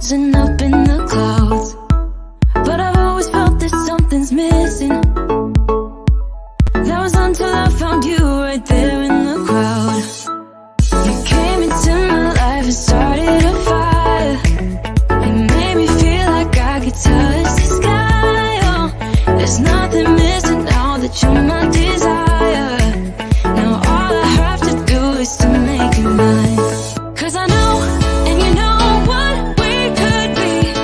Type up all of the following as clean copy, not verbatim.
floating up in the clouds, but I've always felt that something's missing. That was until I found you right there in the crowd. You came into my life and started a fire. You made me feel like I could touch the sky. Oh, there's nothing missing now that you're my desire. Now all I have to do is to make you mine. 'Cause I know, and you know what we could be.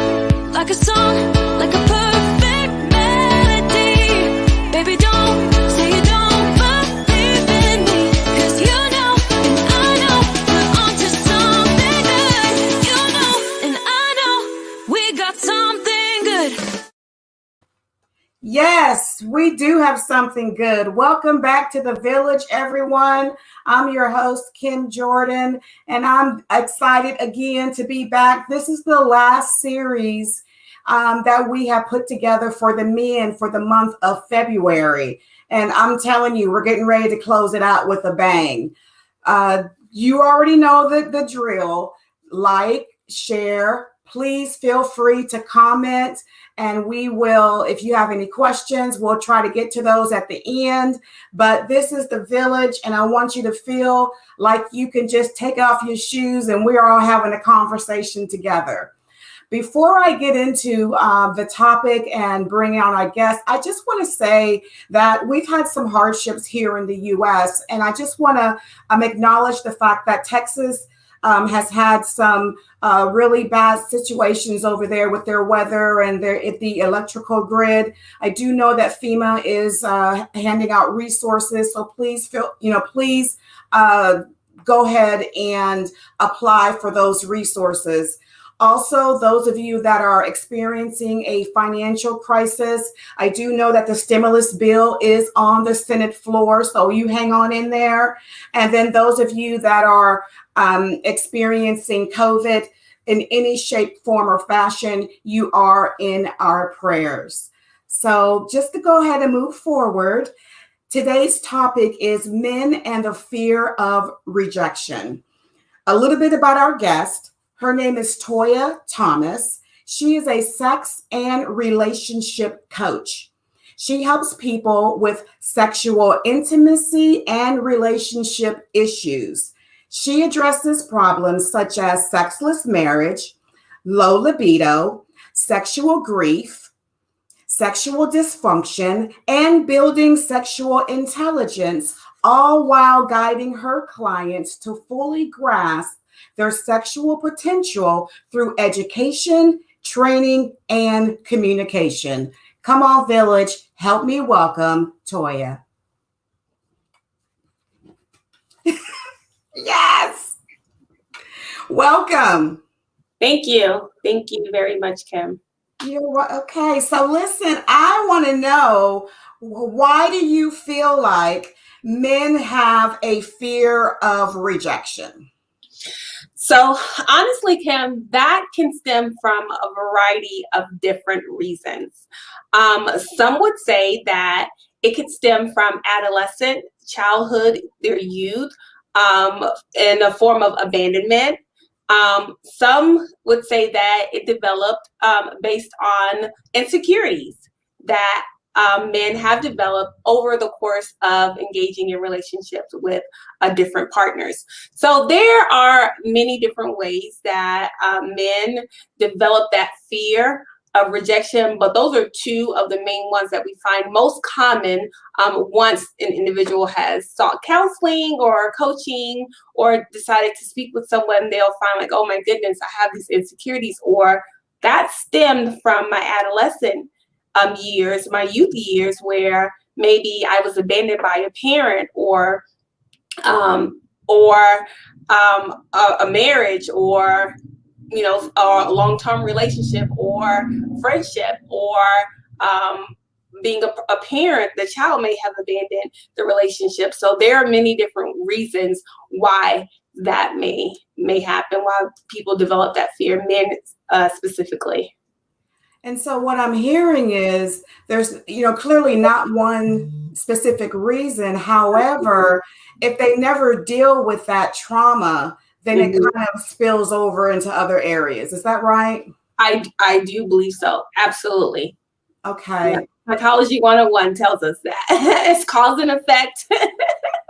Like a song, like a perfect melody. Baby, don't say you don't believe in me. 'Cause you know, and I know, we're onto something good. You know, and I know, we got something good. Yes, we do have something good. Welcome back to the village, everyone. I'm your host, Kim Jordan, and I'm excited again to be back. This is the last series that we have put together for the men for the month of February. And I'm telling you, we're getting ready to close it out with a bang. You already know the drill. Like, share. Please feel free to comment, and we will, if you have any questions, we'll try to get to those at the end. But this is the village, and I want you to feel like you can just take off your shoes and we're all having a conversation together. Before I get into the topic and bring out our guests, I just want to say that we've had some hardships here in the U.S., and I just want to acknowledge the fact that Texas has had some really bad situations over there with their weather and the electrical grid. I do know that FEMA is handing out resources, so please go ahead and apply for those resources. Also, those of you that are experiencing a financial crisis, I do know that the stimulus bill is on the Senate floor, so you hang on in there. And then those of you that are experiencing COVID in any shape, form, or fashion, you are in our prayers. So just to go ahead and move forward, today's topic is men and the fear of rejection. A little bit about our guest. Her name is Toya Thomas. She is a sex and relationship coach. She helps people with sexual intimacy and relationship issues. She addresses problems such as sexless marriage, low libido, sexual grief, sexual dysfunction, and building sexual intelligence, all while guiding her clients to fully grasp their sexual potential through education, training, and communication. Come on, village, help me welcome Toya. Yes. Welcome. Thank you. Thank you very much, Kim. Okay. So listen, I want to know, why do you feel like men have a fear of rejection? So honestly, Kim, that can stem from a variety of different reasons. Some would say that it could stem from adolescent, childhood, their youth, in a form of abandonment. Some would say that it developed based on insecurities that men have developed over the course of engaging in relationships with different partners. So there are many different ways that men develop that fear of rejection, but those are two of the main ones that we find most common once an individual has sought counseling or coaching or decided to speak with someone. They'll find like, oh my goodness, I have these insecurities, or that stemmed from my adolescent years, my youth years, where maybe I was abandoned by a parent or a marriage, or a long-term relationship or friendship, or being a parent, the child may have abandoned the relationship. So there are many different reasons why that may happen, why people develop that fear, men specifically. And so what I'm hearing is there's, clearly not one specific reason. However, if they never deal with that trauma, then it kind of spills over into other areas. Is that right? I do believe so. Absolutely. Okay. Yeah. Psychology 101 tells us that. It's cause and effect.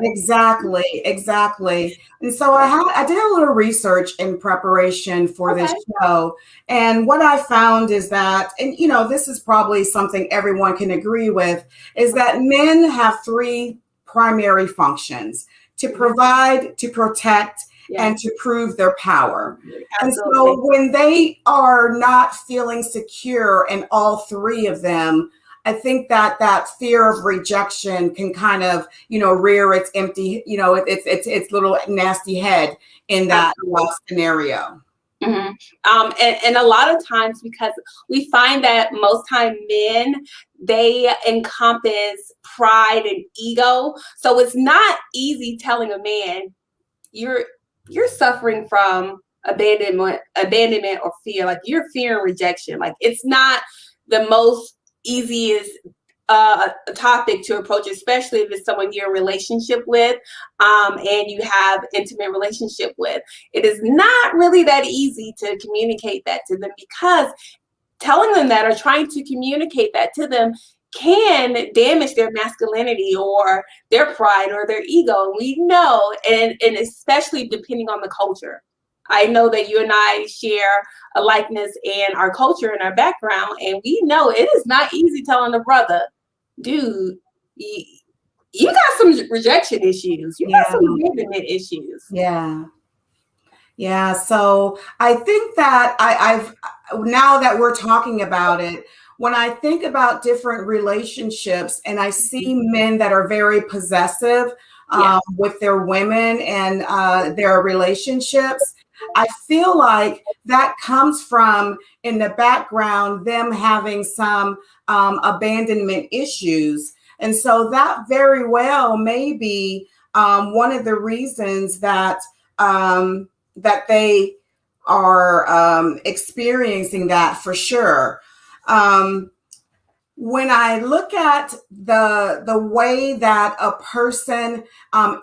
Exactly, exactly. And so I did a little research in preparation for this Okay. show. And what I found is that, and this is probably something everyone can agree with, is that men have three primary functions: to provide, to protect, and Yes. to prove their power. And Absolutely. so when they are not feeling secure in all three of them, I think that fear of rejection can kind of, rear its empty, its little nasty head in that Absolutely. scenario. Mhm. And a lot of times, because we find that most time men, they encompass pride and ego. So it's not easy telling a man you're suffering from abandonment or fear. Like, you're fearing rejection. Like, it's not the most easiest a topic to approach, especially if it's someone you're in a relationship with, and you have intimate relationship with. It is not really that easy to communicate that to them, because telling them that or trying to communicate that to them can damage their masculinity or their pride or their ego. We know, and especially depending on the culture. I know that you and I share a likeness in our culture and our background, and we know it is not easy telling a brother, dude, you got some rejection issues. You got Yeah, some abandonment issues. yeah. Yeah, so I think that I've now that we're talking about it, when I think about different relationships and I see men that are very possessive Yeah. with their women and their relationships, I feel like that comes from, in the background, them having some abandonment issues. And so that very well may be one of the reasons that they are experiencing that, for sure. When I look at the way that a person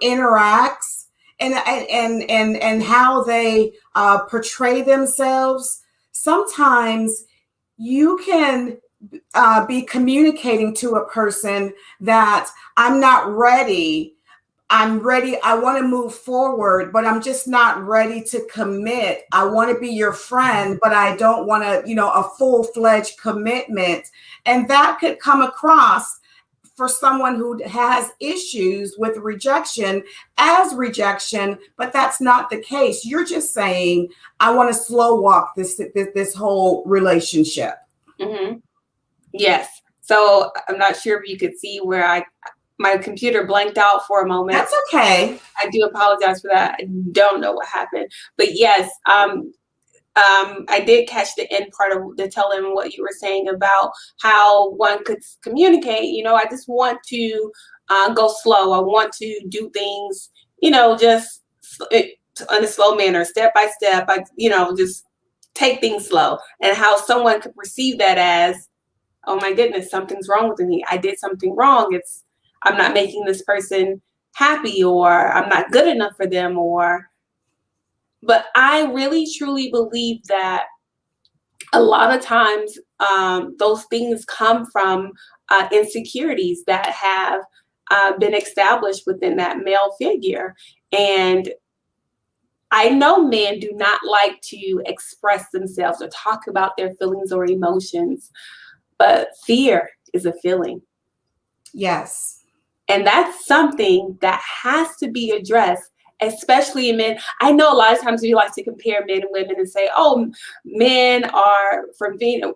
interacts and how they portray themselves, sometimes you can be communicating to a person that I'm not ready. I'm ready. I want to move forward, but I'm just not ready to commit. I want to be your friend, but I don't want to, a full-fledged commitment. And that could come across for someone who has issues with rejection as rejection, but that's not the case. You're just saying, I want to slow walk this whole relationship. Mm-hmm. Yes. So I'm not sure if you could see where my computer blanked out for a moment. That's okay. I do apologize for that. I don't know what happened, but yes, I did catch the end part of the telling what you were saying about how one could communicate. I just want to go slow. I want to do things, just in a slow manner, step by step. Just take things slow, and how someone could perceive that as, oh my goodness, something's wrong with me. I did something wrong. I'm not making this person happy, or I'm not good enough for them, but I really truly believe that a lot of times those things come from insecurities that have been established within that male figure. And I know men do not like to express themselves or talk about their feelings or emotions, but fear is a feeling. Yes. And that's something that has to be addressed, especially in men. I know a lot of times we like to compare men and women and say, oh, men are from Venus,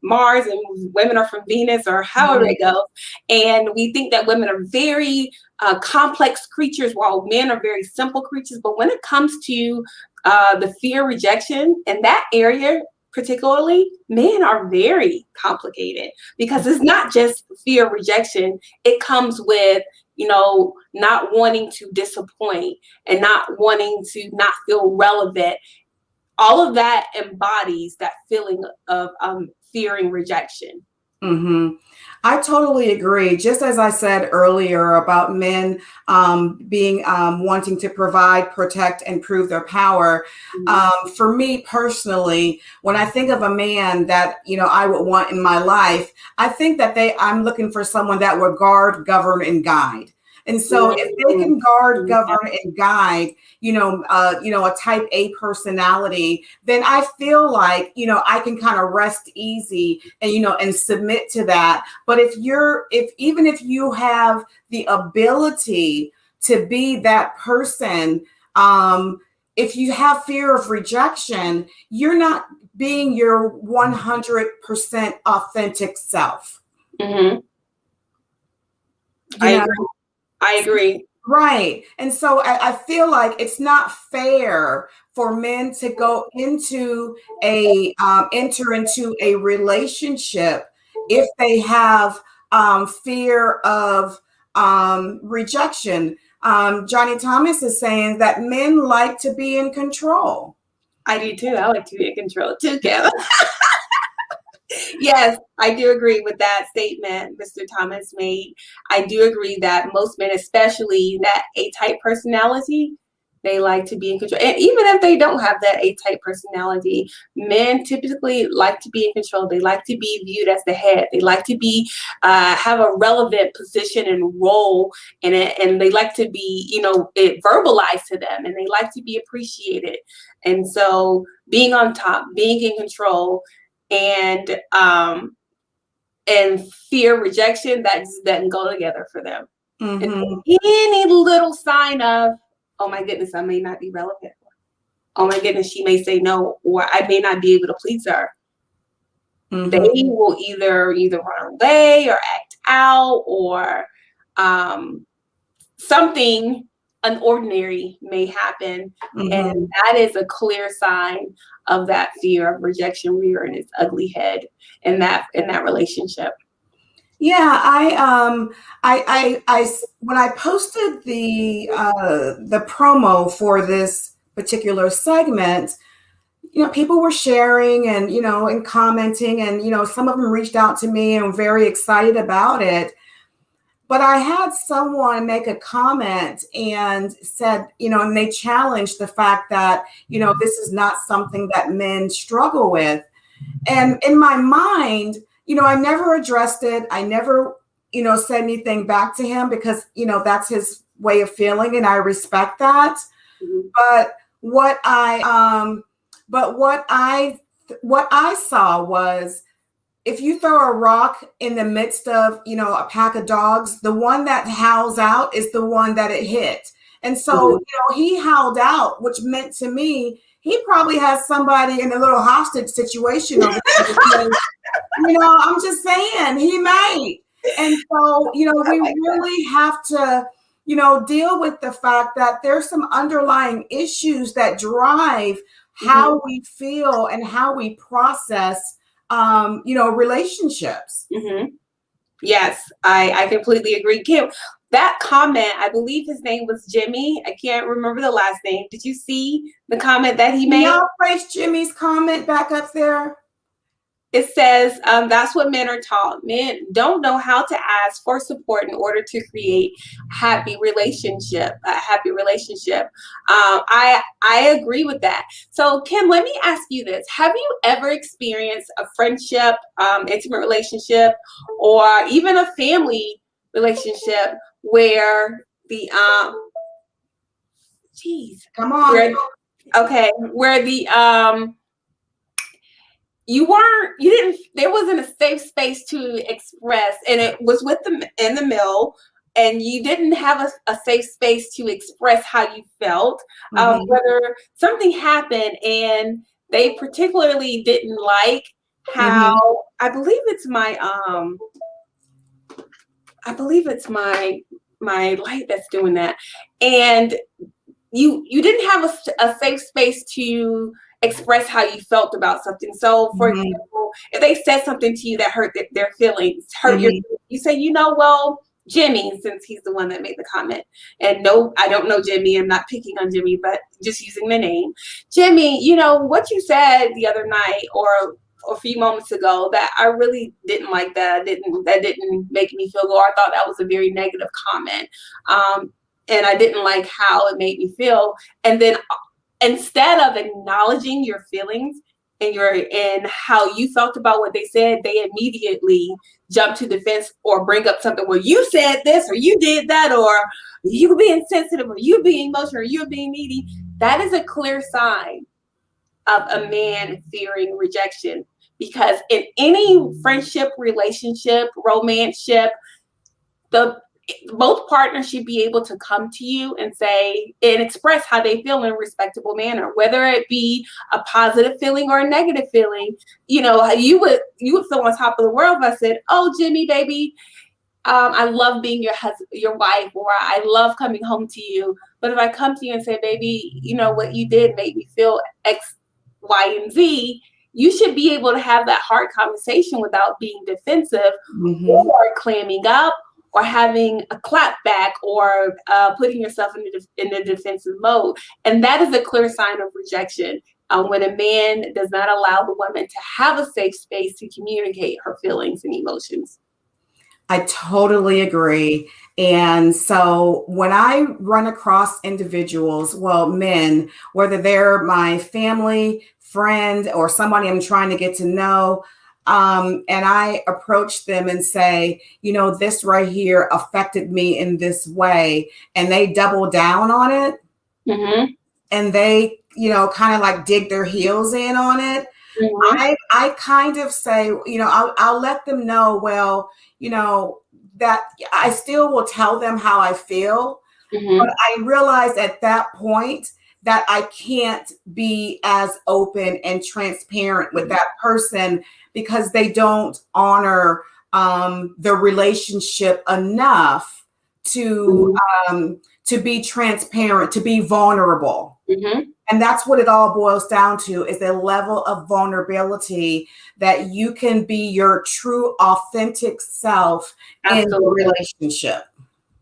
Mars, and women are from Venus, or however it goes. And we think that women are very complex creatures, while men are very simple creatures. But when it comes to the fear rejection in that area, particularly, men are very complicated, because it's not just fear of rejection. It comes with, not wanting to disappoint and not wanting to not feel relevant. All of that embodies that feeling of fearing rejection. Mm-hmm. I totally agree. Just as I said earlier about men being wanting to provide, protect, and prove their power. Mhm. For me personally, when I think of a man that I would want in my life, I think that I'm looking for someone that would guard, govern, and guide. And so, if they Mhm. can guard, Yeah. govern, and guide, a type A personality, then I feel like I can kind of rest easy and and submit to that. But if you have the ability to be that person, if you have fear of rejection, you're not being your 100% authentic self. Mhm. You I know, agree. I agree. right. And so I feel like it's not fair for men to go into enter into a relationship if they have fear of rejection. Johnny Thomas is saying that men like to be in control. I do too. I like to be in control too, Kim. Yes, I do agree with that statement Mr. Thomas made. I do agree that most men, especially that A-type personality, they like to be in control. And even if they don't have that A-type personality, men typically like to be in control. They like to be viewed as the head. They like to be have a relevant position and role in it, and they like to be, it verbalized to them, and they like to be appreciated. And so, being on top, being in control, and fear rejection, that just doesn't go together for them. And Hmm. any little sign of, oh my goodness, I may not be relevant. Oh my goodness, she may say no, or I may not be able to please her. They Hmm. will either run away or act out, or something unordinary may happen. And Hmm. that is a clear sign of that fear of rejection rearing its ugly head in that relationship. Yeah, when I posted the promo for this particular segment, people were sharing and and commenting, and some of them reached out to me and were very excited about it. But I had someone make a comment and said, and they challenged the fact that this is not something that men struggle with. And in my mind, I never addressed it. I never, said anything back to him because, that's his way of feeling and I respect that. Mhm. But what I but what I saw was if you throw a rock in the midst of, a pack of dogs, the one that howls out is the one that it hit. And so, Mhm. he howled out, which meant to me he probably has somebody in a little hostage situation over there because, I'm just saying he might. And so, I we like that. really have to, deal with the fact that there's some underlying issues that drive Mhm. how we feel and how we process, relationships. Mhm. Yes, I completely agree. Kim, that comment, I believe his name was Jimmy. I can't remember the last name. Did you see the comment that he Can made? y'all place Jimmy's comment back up there? It says that's what men are taught. Men don't know how to ask for support in order to create a happy relationship. I agree with that. So Kim, let me ask you this: have you ever experienced a friendship, intimate relationship, or even a family relationship where the geez, Come on. where okay, where the you didn't there wasn't a safe space to express, and it was with them in the mill, and you didn't have a safe space to express how you felt, Hmm. whether something happened and they particularly didn't like how Hmm. I believe it's my I believe it's my light that's doing that, and you didn't have a safe space to express how you felt about something. So, for Hmm. example, if they said something to you that hurt their feelings, hurt your, Hmm. you say, well, Jimmy, since he's the one that made the comment, and no, I don't know Jimmy. I'm not picking on Jimmy, but just using the name, Jimmy. What you said the other night, or a few moments ago that I really didn't like that. That didn't make me feel good. I thought that was a very negative comment. And I didn't like how it made me feel. And then instead of acknowledging your feelings and how you felt about what they said, they immediately jump to defense or bring up something where you said this or you did that or you being sensitive or you being emotional or you being needy. That is a clear sign of a man fearing rejection, because in any friendship, relationship, romance ship, both partners should be able to come to you and say and express how they feel in a respectable manner, whether it be a positive feeling or a negative feeling. You know, you would feel on top of the world if I said, "Oh, Jimmy, baby, I love being your husband, your wife, or I love coming home to you." But if I come to you and say, "Baby, you know what you did made me feel X, Y, and Z," you should be able to have that hard conversation without being defensive or clamming up or having a clap back or putting yourself in a defensive mode. And that is a clear sign of rejection, when a man does not allow the woman to have a safe space to communicate her feelings and emotions. I totally agree. And so when I run across individuals, well, men, whether they're my family, friend, or somebody I'm trying to get to know, and I approach them and say, you know, this right here affected me in this way, and they double down on it, and they, you know, kind of like dig their heels in on it. I kind of say, you know, I'll let them know, well, you know, that I still will tell them how I feel, but I realize at that point that I can't be as open and transparent with that person because they don't honor the relationship enough to be transparent, to be vulnerable. And that's what it all boils down to, is a level of vulnerability that you can be your true, authentic self in the relationship.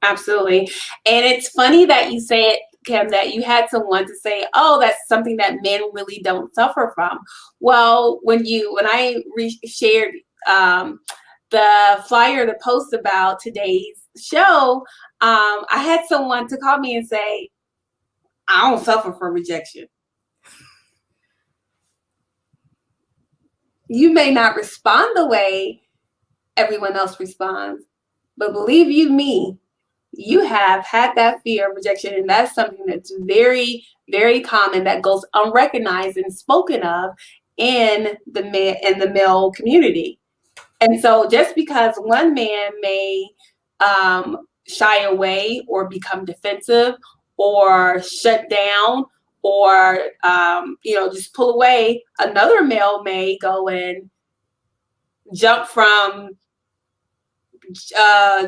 Absolutely. And it's funny that you say it, Kim, that you had someone to say, "Oh, that's something that men really don't suffer from." Well, when I shared the flyer, the post about today's show, I had someone to call me and say, "I don't suffer from rejection." You may not respond the way everyone else responds, but believe you me, you have had that fear of rejection, and that's something that's very, very common, that goes unrecognized and spoken of in the male community. And so just because one man may shy away or become defensive or shut down or just pull away, another male may go and jump from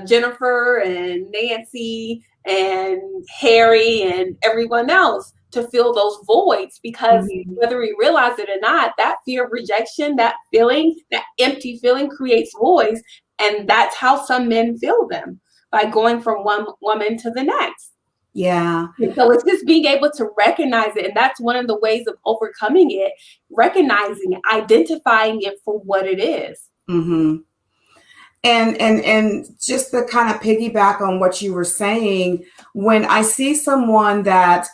Jennifer and Nancy and Harry and everyone else to fill those voids, because whether we realize it or not, that fear of rejection, that feeling, that empty feeling, creates voids. And that's how some men fill them, by going from one woman to the next. Yeah. And so it's just being able to recognize it. And that's one of the ways of overcoming it, recognizing it, identifying it for what it is. And just to kind of piggyback on what you were saying, when I see someone that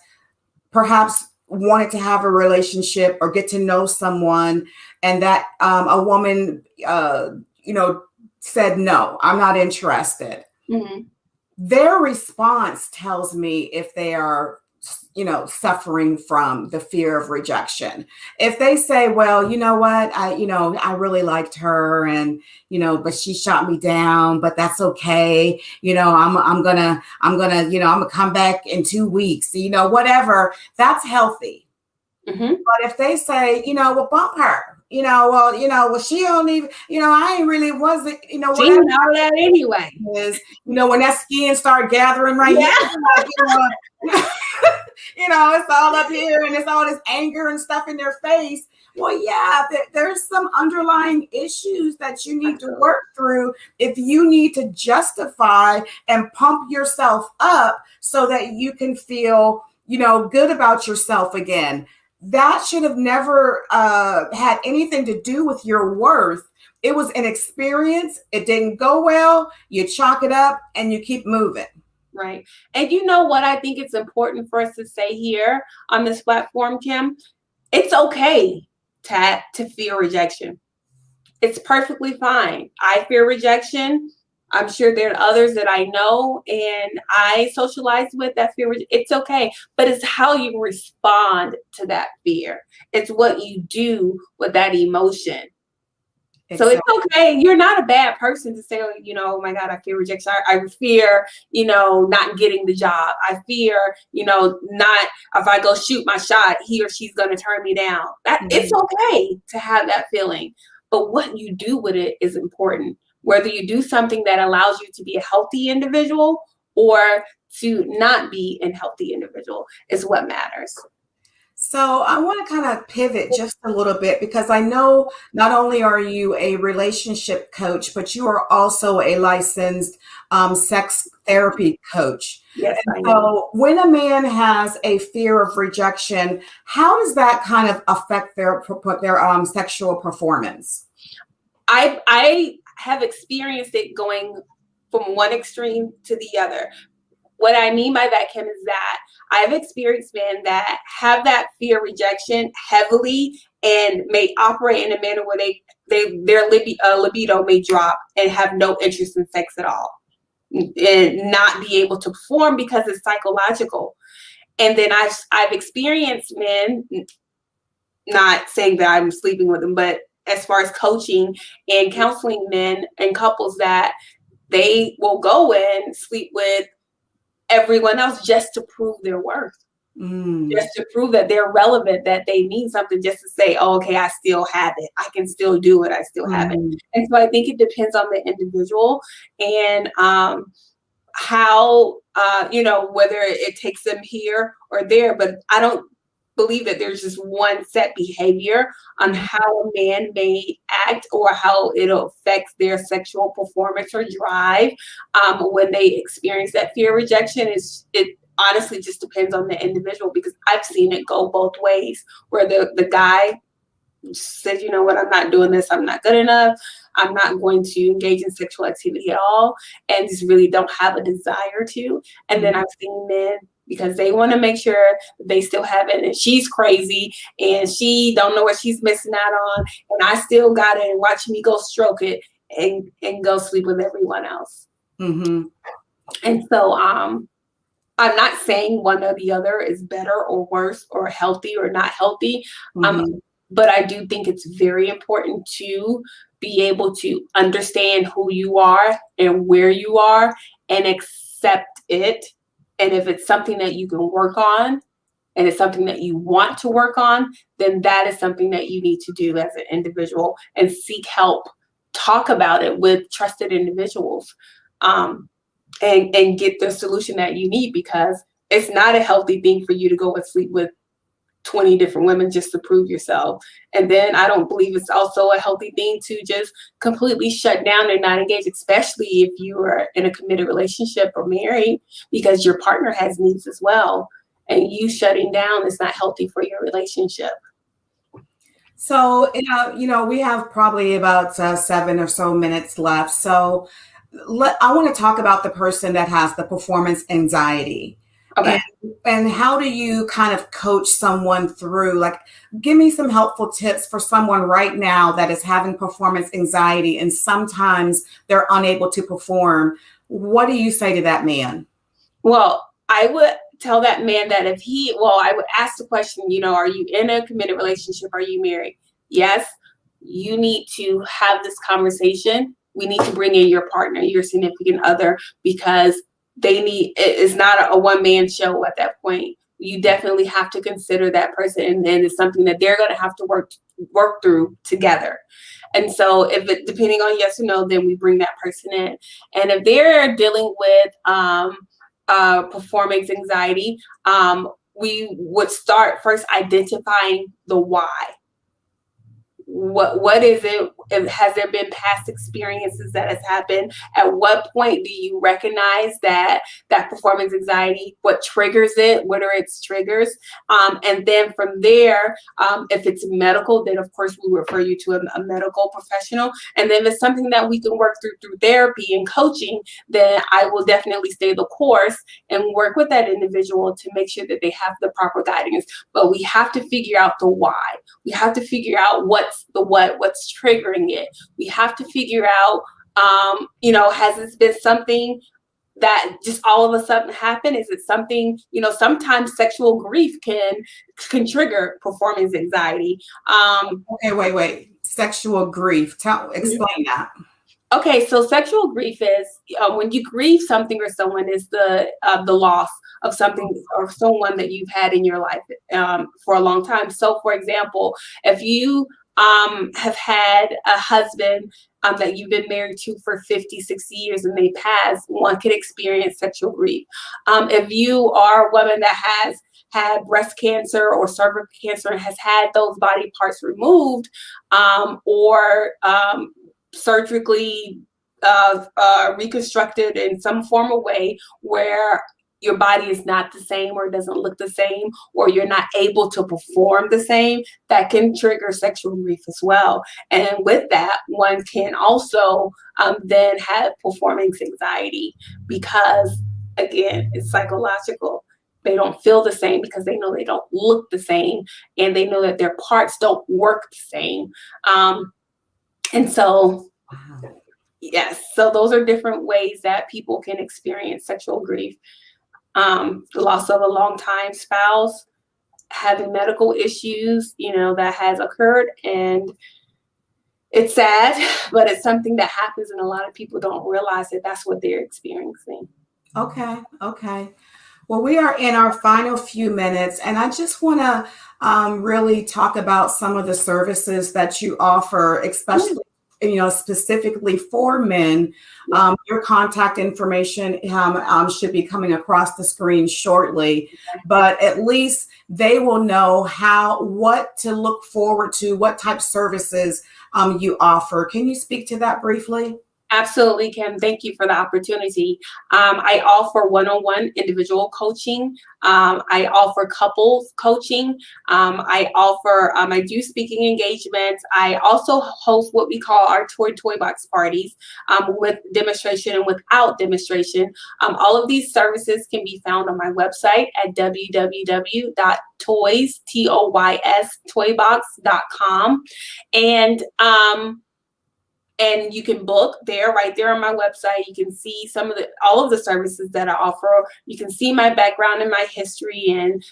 perhaps wanted to have a relationship or get to know someone, and that a woman, said, "No, I'm not interested." Their response tells me if they are, suffering from the fear of rejection. If they say, "Well, you know what, I really liked her, and but she shot me down, but that's okay. I'm gonna come back in 2 weeks. Whatever." That's healthy. But if they say, "Well, bump her. Well, she don't even, I ain't really wasn't, she all that anyway." Is, when that skin start gathering right here, it's all up here and it's all this anger and stuff in their face. Well, yeah, there's some underlying issues that you need to work through if you need to justify and pump yourself up so that you can feel, good about yourself again. that should have never had anything to do with your worth. It was an experience. It didn't go well. You chalk it up and you keep moving. Right. And you know what I think it's important for us to say here on this platform, Kim? It's okay to fear rejection. It's perfectly fine. I fear rejection. I'm sure there are others that I know and I socialize with that fear. It's okay, but it's how you respond to that fear. It's what you do with that emotion. So it's Exactly. okay. You're not a bad person to say, oh my God, I fear rejection. I fear, not getting the job. I fear, not if I go shoot my shot, he or she's going to turn me down. That it's Mhm. okay to have that feeling, but what you do with it is important. Whether you do something that allows you to be a healthy individual or to not be a healthy individual is what matters. So I want to kind of pivot just a little bit because I know not only are you a relationship coach, but you are also a licensed sex therapy coach. Yes, And I am. so when a man has a fear of rejection, how does that kind of affect their sexual performance? I have experienced it going from one extreme to the other. What I mean by that, Kim, is that I've experienced men that have that fear of rejection heavily and may operate in a manner where their libido may drop and have no interest in sex at all and not be able to perform because it's psychological. And then I've experienced men, not saying that I'm sleeping with them, but as far as coaching and counseling men and couples that they will go and sleep with everyone else just to prove their worth, Mm, just to prove that they're relevant, that they mean something, just to say, oh, okay, I still have it. I can still do it. I still have it. mm, And so I think it depends on the individual and how, whether it takes them here or there. But I don't believe that there's just one set behavior on mm. how a man may act or how it affects their sexual performance or drive when they experience that fear of rejection. It honestly just depends on the individual because I've seen it go both ways where the guy says, you know what, I'm not doing this, I'm not good enough, I'm not going to engage in sexual activity at all, and just really don't have a desire to. And then Mhm. I've seen men because they want to make sure they still have it, and she's crazy and she don't know what she's missing out on, and I still got it, and watch me go stroke it and go sleep with everyone else. Mhm. And so I'm not saying one or the other is better or worse or healthy or not healthy. Um, Mhm. but I do think it's very important to be able to understand who you are and where you are and accept it. And if it's something that you can work on and it's something that you want to work on, then that is something that you need to do as an individual and seek help. Talk about it with trusted individuals. Um, and get the solution that you need because it's not a healthy thing for you to go and sleep with 20 different women just to prove yourself. And then I don't believe it's also a healthy thing to just completely shut down and not engage, especially if you are in a committed relationship or married, because your partner has needs as well. And you shutting down is not healthy for your relationship. So, we have probably about 7 or so minutes left. So, I want to talk about the person that has the performance anxiety. Okay. And, and how do you kind of coach someone through? Like, give me some helpful tips for someone right now that is having performance anxiety and sometimes they're unable to perform. What do you say to that man? Well, I would tell that man that I would ask the question, are you in a committed relationship? Are you married? Yes, you need to have this conversation. We need to bring in your partner, your significant other, because it's not a one man show at that point. You definitely have to consider that person, and it's something that they're going to have to work through together. And so, depending on yes or no, then we bring that person in. And if they're dealing with performance anxiety, we would start first identifying the why. what is it? Has there been past experiences that has happened? At what point do you recognize that performance anxiety? What triggers it? What are its triggers? And then from there, if it's medical, then of course we refer you to a medical professional. And then if it's something that we can work through therapy and coaching, then I will definitely stay the course and work with that individual to make sure that they have the proper guidance. But we have to figure out the why. We have to figure out what's triggering it. We have to figure out, has this been something that just all of a sudden happened? Is it something, sometimes sexual grief can trigger performance anxiety. Okay, wait. Sexual grief. Explain that. Okay, so sexual grief is when you grieve something or someone, is the loss of something or someone that you've had in your life for a long time. So, for example, if you have had a husband that you've been married to for 50, 60 years and they pass, one could experience sexual grief. If you are a woman that has had breast cancer or cervical cancer and has had those body parts removed, or surgically reconstructed in some form of way where your body is not the same or doesn't look the same, or you're not able to perform the same, that can trigger sexual grief as well. And with that, one can also then have performance anxiety because, again, it's psychological. They don't feel the same because they know they don't look the same, and they know that their parts don't work the same. And so, yes, so those are different ways that people can experience sexual grief. The loss of a longtime spouse, having medical issues, that has occurred. And it's sad, but it's something that happens, and a lot of people don't realize that that's what they're experiencing. Okay. Well, we are in our final few minutes, and I just want to really talk about some of the services that you offer, especially specifically for men. Your contact information should be coming across the screen shortly, but at least they will know what to look forward to, what type of services you offer. Can you speak to that briefly? Absolutely, Kim. Thank you for the opportunity. I offer one-on-one individual coaching. I offer couples coaching. I do speaking engagements. I also host what we call our toy box parties with demonstration and without demonstration. All of these services can be found on my website at www.toys.com. And you can book there, right there on my website. You can see all of the services that I offer. You can see my background and my history, and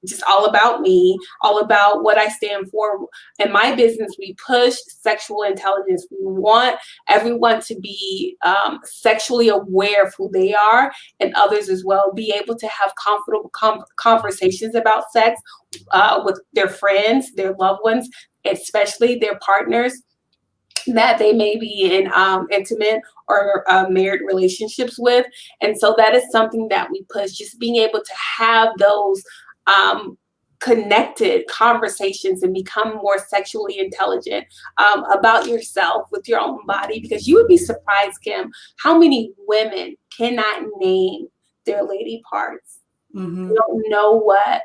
just all about me, all about what I stand for. In my business, we push sexual intelligence. We want everyone to be sexually aware of who they are, and others as well, be able to have comfortable conversations about sex with their friends, their loved ones, especially their partners that they may be in intimate or married relationships with. And so that is something that we push, just being able to have those connected conversations and become more sexually intelligent about yourself with your own body, because you would be surprised, Kim, how many women cannot name their lady parts. Mm-hmm. They don't know what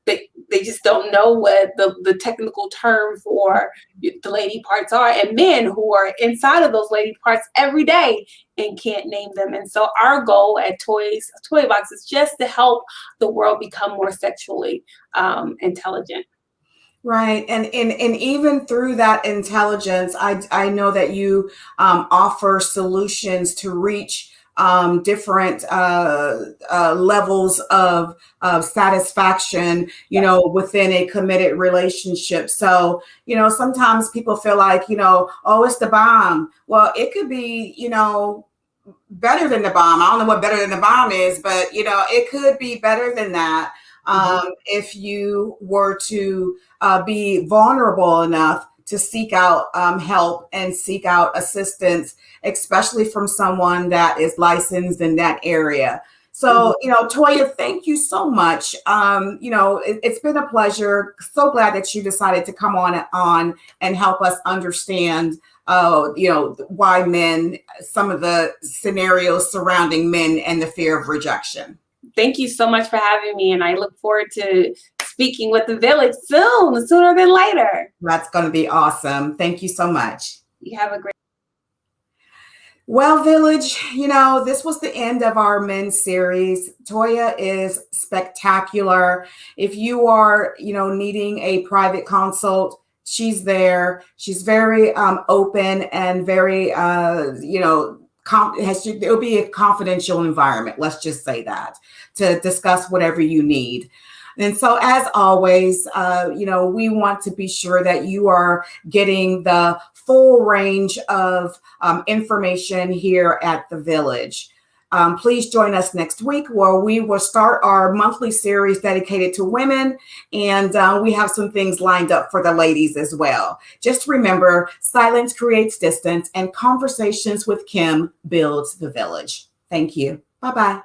they just don't know what the technical term for the lady parts are, and men who are inside of those lady parts every day and can't name them. And so our goal at Toy Box is just to help the world become more sexually intelligent. Right. And even through that intelligence, I know that you offer solutions to reach different levels of satisfaction, within a committed relationship. So, sometimes people feel like, oh, it's the bomb. Well, it could be, better than the bomb. I don't know what better than the bomb is, but, it could be better than that. If you were to be vulnerable enough to seek out help and seek out assistance, especially from someone that is licensed in that area. So, Toya, thank you so much. It's been a pleasure. So glad that you decided to come on and help us understand, why men, some of the scenarios surrounding men and the fear of rejection. Thank you so much for having me. And I look forward to speaking with the village soon, sooner than later. That's going to be awesome. Thank you so much. You have a great. Well, Village, this was the end of our men's series. Toya is spectacular. If you are, needing a private consult, she's there. She's very open and very, it'll be a confidential environment. Let's just say that, to discuss whatever you need. And so, as always, we want to be sure that you are getting the full range of information here at the Village. Please join us next week, where we will start our monthly series dedicated to women. And we have some things lined up for the ladies as well. Just remember, silence creates distance, and conversations with Kim builds the Village. Thank you. Bye-bye.